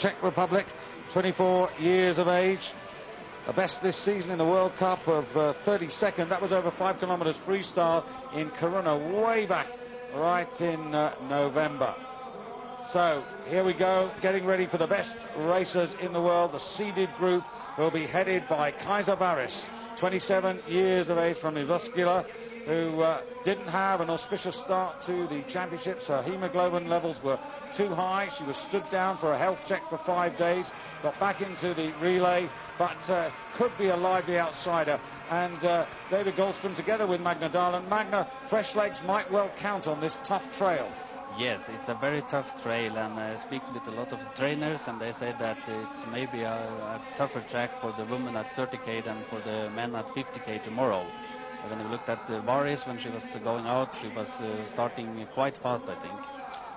Czech Republic, 24 years of age. The best this season in the World Cup of 32nd. That was over 5 kilometers freestyle in Corunna way back right in November. So here we go, getting ready for the best racers in the world. The seeded group will be headed by Kaiser Varis, 27 years of age from Ivaskila, who didn't have an auspicious start to the championships. Her hemoglobin levels were too high. She was stood down for a health check for 5 days, got back into the relay, but could be a lively outsider. And David Goldstrom together with Magna Dahlin. Magna, fresh legs might well count on this tough trail. Yes, it's a very tough trail, and I speak with a lot of trainers, and they say that it's maybe a tougher track for the women at 30k than for the men at 50k tomorrow. When we looked at Varis, when she was going out, she was starting quite fast, I think.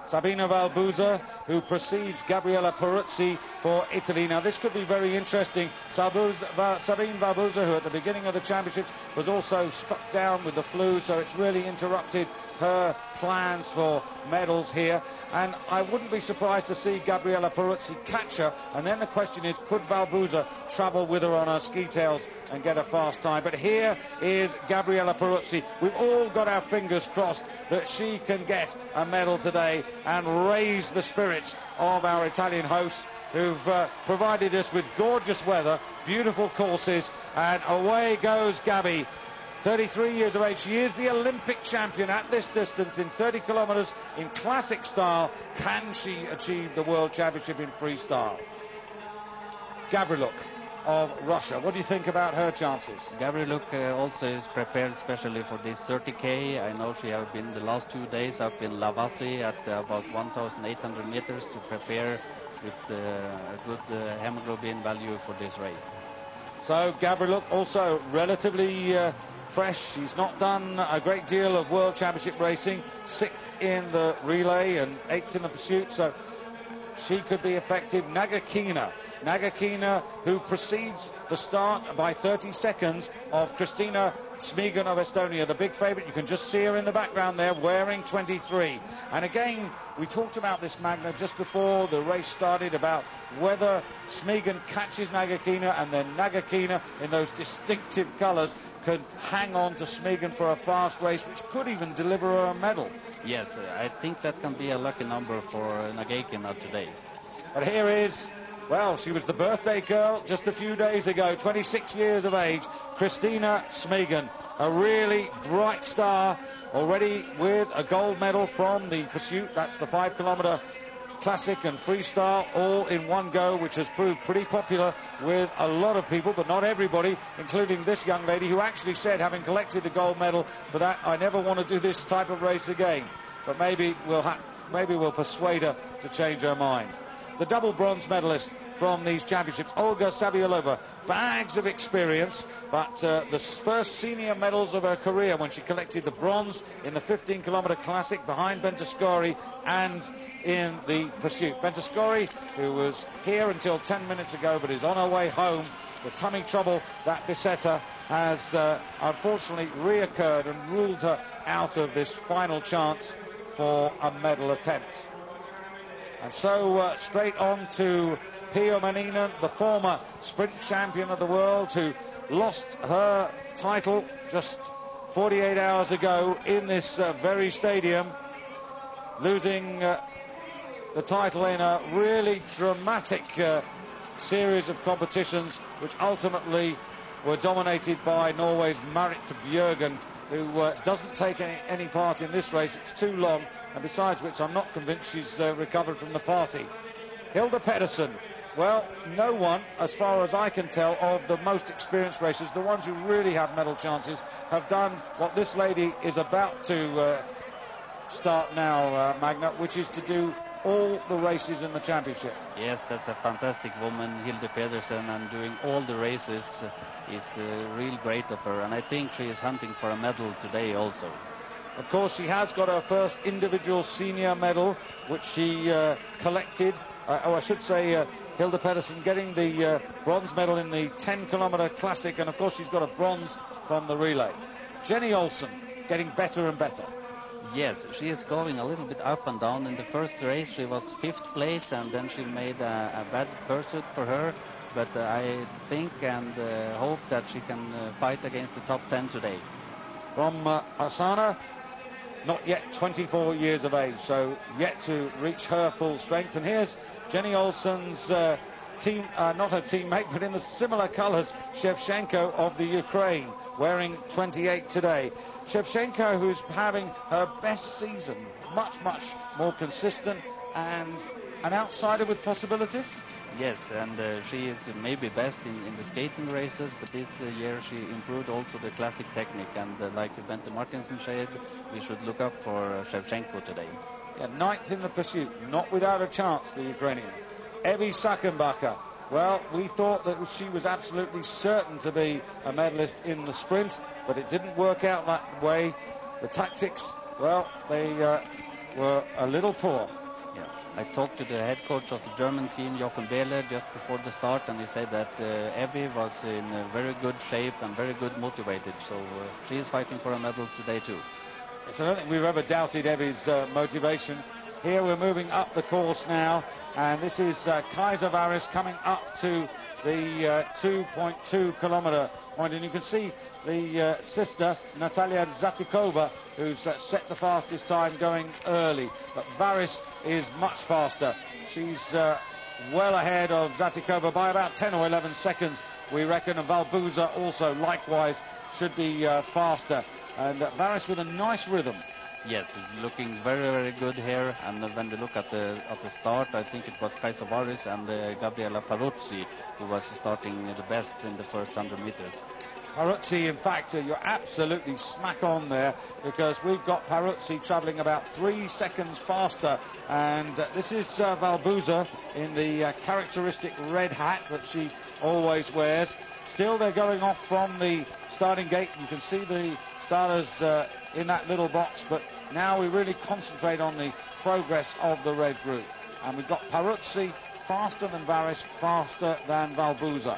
Sabina Valbuza, who precedes Gabriella Peruzzi for Italy. Now, this could be very interesting. Sabine Valbuza, who at the beginning of the championships was also struck down with the flu, so it's really interrupted her plans for medals here. And I wouldn't be surprised to see Gabriella Peruzzi catch her. And then the question is, could Valbuza travel with her on her ski tails and get a fast time? But here is Gabriella Peruzzi. We've all got our fingers crossed that she can get a medal today and raise the spirits of our Italian hosts, who've provided us with gorgeous weather, beautiful courses, and away goes Gabby. 33 years of age. She is the Olympic champion at this distance in 30 kilometers in classic style. Can she achieve the world championship in freestyle? Gavriluk of Russia. What do you think about her chances? Gavriluk also is prepared especially for this 30k. I know she has been the last 2 days up in Lavasi at about 1,800 meters to prepare with a good hemoglobin value for this race. So Gavriluk also relatively fresh. She's not done a great deal of world championship racing. 6th in the relay and 8th in the pursuit, so she could be effective. Nagakina, who precedes the start by 30 seconds of Kristina Smigan of Estonia, the big favourite. You can just see her in the background there wearing 23. And again, we talked about this, Magna, just before the race started, about whether Smigan catches Nagakina, and then Nagakina in those distinctive colours could hang on to Smigan for a fast race, which could even deliver her a medal. Yes, I think that can be a lucky number for Nagakina today. But here is, well, she was the birthday girl just a few days ago, 26 years of age, Kristina Smigan, a really bright star, already with a gold medal from the pursuit. That's the 5 kilometer classic and freestyle all in one go, which has proved pretty popular with a lot of people, but not everybody, including this young lady, who actually said, having collected the gold medal for that, I never want to do this type of race again. But maybe we'll persuade her to change her mind. The double bronze medalist from these championships, Olga Saviolova, bags of experience, but the first senior medals of her career when she collected the bronze in the 15 kilometer classic behind Bentascori and in the pursuit. Bentascori, who was here until 10 minutes ago but is on her way home. The tummy trouble that beset her has unfortunately reoccurred and ruled her out of this final chance for a medal attempt. And so straight on to Pio Maninen, the former sprint champion of the world, who lost her title just 48 hours ago in this very stadium, losing the title in a really dramatic series of competitions, which ultimately were dominated by Norway's Marit Bjørgen, who doesn't take any part in this race. It's too long, and besides which I'm not convinced she's recovered from the party. Hilda Pedersen, well, no one, as far as I can tell, of the most experienced racers, the ones who really have medal chances, have done what this lady is about to start now, Magna, which is to do all the races in the championship. Yes, that's a fantastic woman, Hilde Pedersen, and doing all the races is real great of her, and I think she is hunting for a medal today also. Of course, she has got her first individual senior medal, which she collected, I should say Hilde Pedersen getting the bronze medal in the 10 kilometer classic, and of course she's got a bronze from the relay. Jenny Olsen getting better and better. Yes, she is going a little bit up and down. In the first race, she was 5th place, and then she made a bad pursuit for her. But I think and hope that she can fight against the top 10 today. From Asana, not yet 24 years of age, so yet to reach her full strength. And here's Jenny Olsen's team, not her teammate, but in the similar colours, Shevchenko of the Ukraine, wearing 28 today. Shevchenko, who's having her best season, much more consistent, and an outsider with possibilities. Yes, and she is maybe best in the skating races, but this year she improved also the classic technique. And like Bente Martinsen said, we should look up for Shevchenko today. Yeah, 9th in the pursuit, not without a chance, the Ukrainian. Evie Sakenbacher. Well, we thought that she was absolutely certain to be a medalist in the sprint, but it didn't work out that way. The tactics, well, they were a little poor. Yeah, I talked to the head coach of the German team, Jochen Behle, just before the start, and he said that Evie was in very good shape and very good motivated, so she is fighting for a medal today too. Yes, I don't think we've ever doubted Evie's motivation. Here we're moving up the course now, and this is Kaiser Varis coming up to the 2.2 kilometer point, and you can see the sister Natalia Zatikova, who's set the fastest time, going early, but Varis is much faster. She's well ahead of Zatikova by about 10 or 11 seconds, we reckon, and Valbuza also likewise should be faster, and Varis with a nice rhythm. Yes, looking very good here. And when we look at the start, I think it was Kaiser Varis and Gabriela Paruzzi who was starting the best in the first 100 meters. Paruzzi, in fact, you're absolutely smack on there, because we've got Paruzzi travelling about 3 seconds faster, and this is Valbuza in the characteristic red hat that she always wears. Still, they're going off from the starting gate. You can see the starters in that little box, but now we really concentrate on the progress of the red group, and we've got Paruzzi faster than Varis, faster than Valbuza,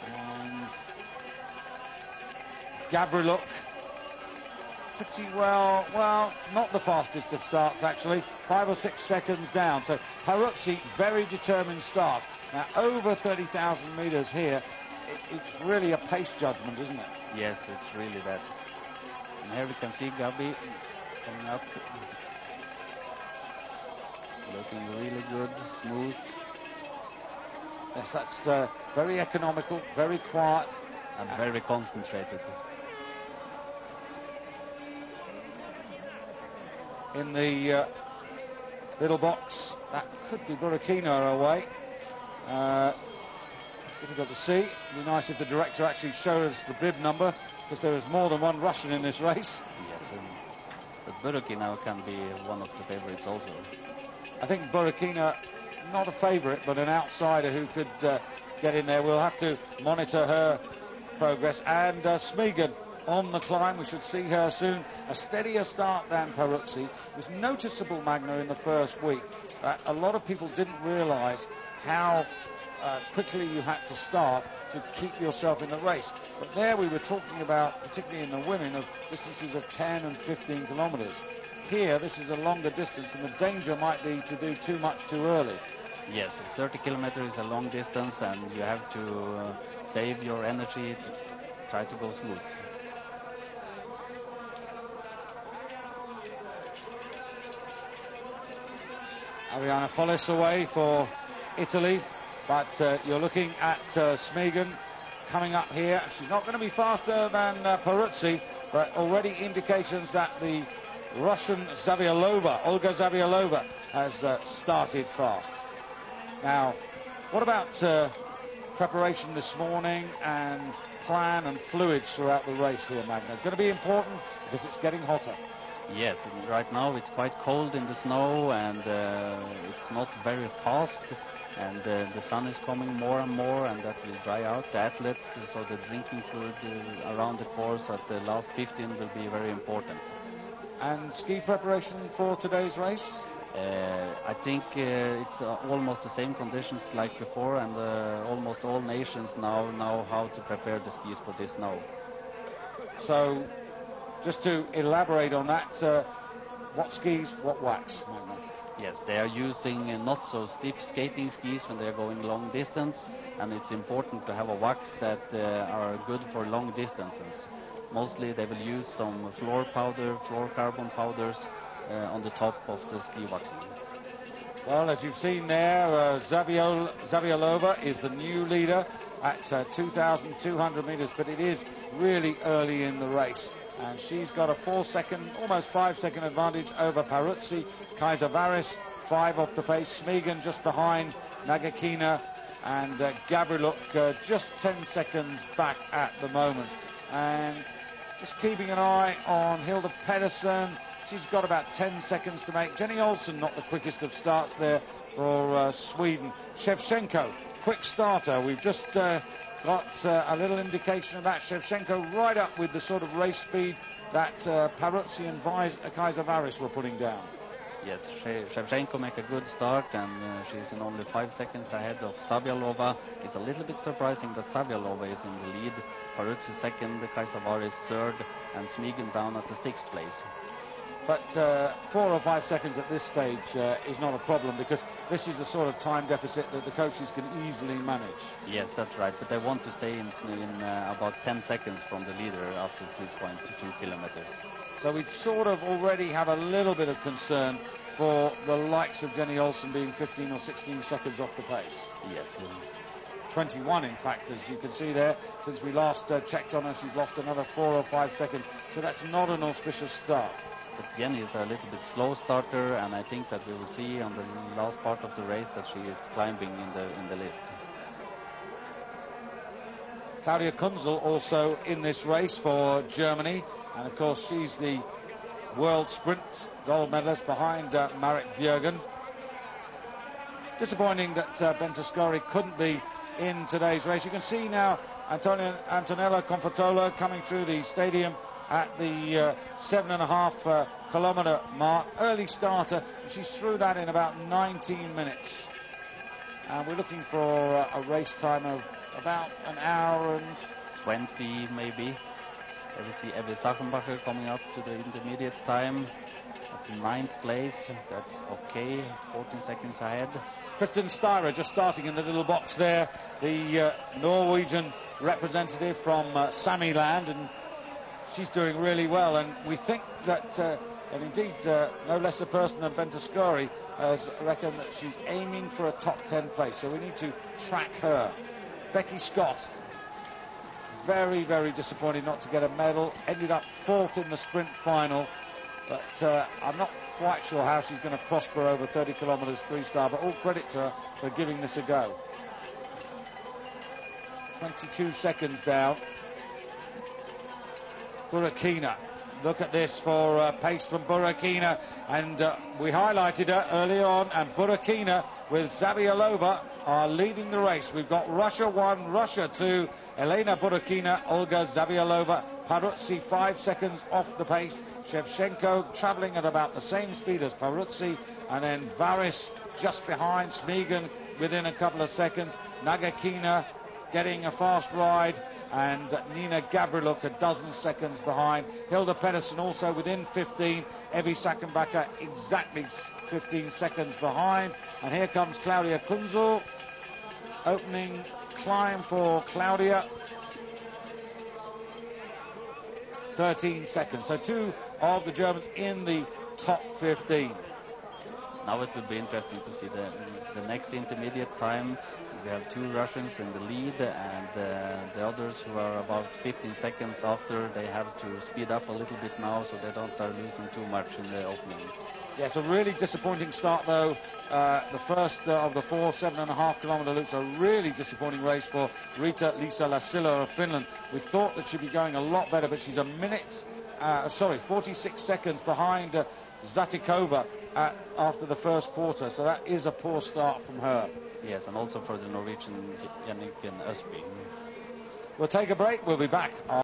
and Gavriluk pretty well, not the fastest of starts actually, 5 or 6 seconds down. So Paruzzi, very determined start. Now over 30,000 meters here, it's really a pace judgment, isn't it? Yes, it's really that. And here we can see Gabi coming up, looking really good, smooth. Yes, that's very economical, very quiet, and very concentrated. In the little box, that could be Burkina away. Difficult to see. It'd be nice if the director actually showed us the bib number, because there is more than one Russian in this race. Yes, but Burkina can be one of the favorites also. I think Burkina, not a favorite, but an outsider who could get in there. We'll have to monitor her progress. And Smegan on the climb, we should see her soon. A steadier start than Paruzzi. It was noticeable, Magna, in the first week that a lot of people didn't realise how quickly you had to start to keep yourself in the race. But there we were talking about, particularly in the women, of distances of 10 and 15 kilometres. Here, this is a longer distance, and the danger might be to do too much too early. Yes, 30 kilometers is a long distance, and you have to save your energy to try to go smooth. Ariana Follis away for Italy, but you're looking at Smegan coming up here. She's not going to be faster than Paruzzi, but already indications that the Russian Olga Zavialova, has started fast. Now, what about preparation this morning and plan and fluids throughout the race here, Magna? Going to be important because it's getting hotter. Yes, and right now it's quite cold in the snow, and it's not very fast, and the sun is coming more and more, and that will dry out the athletes, so the drinking fluid around the course at the last 15 will be very important. And ski preparation for today's race? I think it's almost the same conditions like before, and almost all nations now know how to prepare the skis for this snow. So just to elaborate on that, what skis, what wax? Yes, they are using not so stiff skating skis when they are going long distance, and it's important to have a wax that are good for long distances. Mostly they will use some floor carbon powders on the top of the ski waxing. Well, as you've seen there, Zaviolova is the new leader at 2,200 meters, but it is really early in the race. And she's got a 4-second, almost 5-second advantage over Peruzzi. Kaisavaris, 5 off the pace. Smeagan just behind Nagakina, and Gavriluk just 10 seconds back at the moment. And just keeping an eye on Hilda Pedersen. She's got about 10 seconds to make. Jenny Olsen, not the quickest of starts there for Sweden. Shevchenko, quick starter. We've just got a little indication of that. Shevchenko right up with the sort of race speed that Peruzzi and Kaisavaris were putting down. Yes, Shevchenko make a good start, and she's in only 5 seconds ahead of Zaviolova. It's a little bit surprising that Zaviolova is in the lead. Peruzzi second, Kaisavaris third, and Smeagan down at the 6th place. But 4 or 5 seconds at this stage is not a problem, because this is the sort of time deficit that the coaches can easily manage. Yes, that's right. But they want to stay in about 10 seconds from the leader after 2.2 kilometers. So we'd sort of already have a little bit of concern for the likes of Jenny Olsen being 15 or 16 seconds off the pace. Yes. 21, in fact, as you can see there. Since we last checked on her, she's lost another 4 or 5 seconds. So that's not an auspicious start. But Jenny is a little bit slow starter, and I think that we will see on the last part of the race that she is climbing in the list. Claudia Kunzel also in this race for Germany, and of course she's the world sprint gold medalist behind Marit Bjørgen. Disappointing that Bentascari couldn't be in today's race. You can see now Antonella Confortola coming through the stadium at the 7.5 kilometer mark. Early starter. She's through that in about 19 minutes. And we're looking for a race time of about an hour and 20 maybe. We see Evie Sachenbacher coming up to the intermediate time at the 9th place. That's okay, 14 seconds ahead. Kristin Styrer just starting in the little box there, the Norwegian representative from Samiland, and she's doing really well. And we think that, and indeed no less a person than Bentascari has reckoned that she's aiming for a top 10 place. So we need to track her. Becky Scott, very, very disappointed not to get a medal. Ended up 4th in the sprint final. But I'm not quite sure how she's going to prosper over 30 kilometres freestyle. But all credit to her for giving this a go. 22 seconds down. Burakina. Look at this for pace from Burakina, and we highlighted her earlier on, and Burakina with Zaviolova are leading the race. We've got Russia 1, Russia 2, Elena Burakina, Olga Zaviolova, Peruzzi 5 seconds off the pace, Shevchenko travelling at about the same speed as Peruzzi, and then Varis just behind, Smeagan within a couple of seconds, Nagakina getting a fast ride, and Nina Gavriluk a dozen seconds behind. Hilda Pedersen also within 15. Evie Sachenbacher exactly 15 seconds behind. And here comes Claudia Kunzel. Opening climb for Claudia. 13 seconds. So 2 of the Germans in the top 15. Now it will be interesting to see the next intermediate time. We have 2 Russians in the lead, and the others who are about 15 seconds after, they have to speed up a little bit now so they don't start losing too much in the opening. Yes, a really disappointing start though. The first of the 4 7.5 kilometer loops, a really disappointing race for Rita-Liisa Lassila of Finland. We thought that she'd be going a lot better, but she's 46 seconds behind Zatikova after the first quarter, so that is a poor start from her. Yes, and also for the Norwegian Jannik Østby. We'll take a break. We'll be back.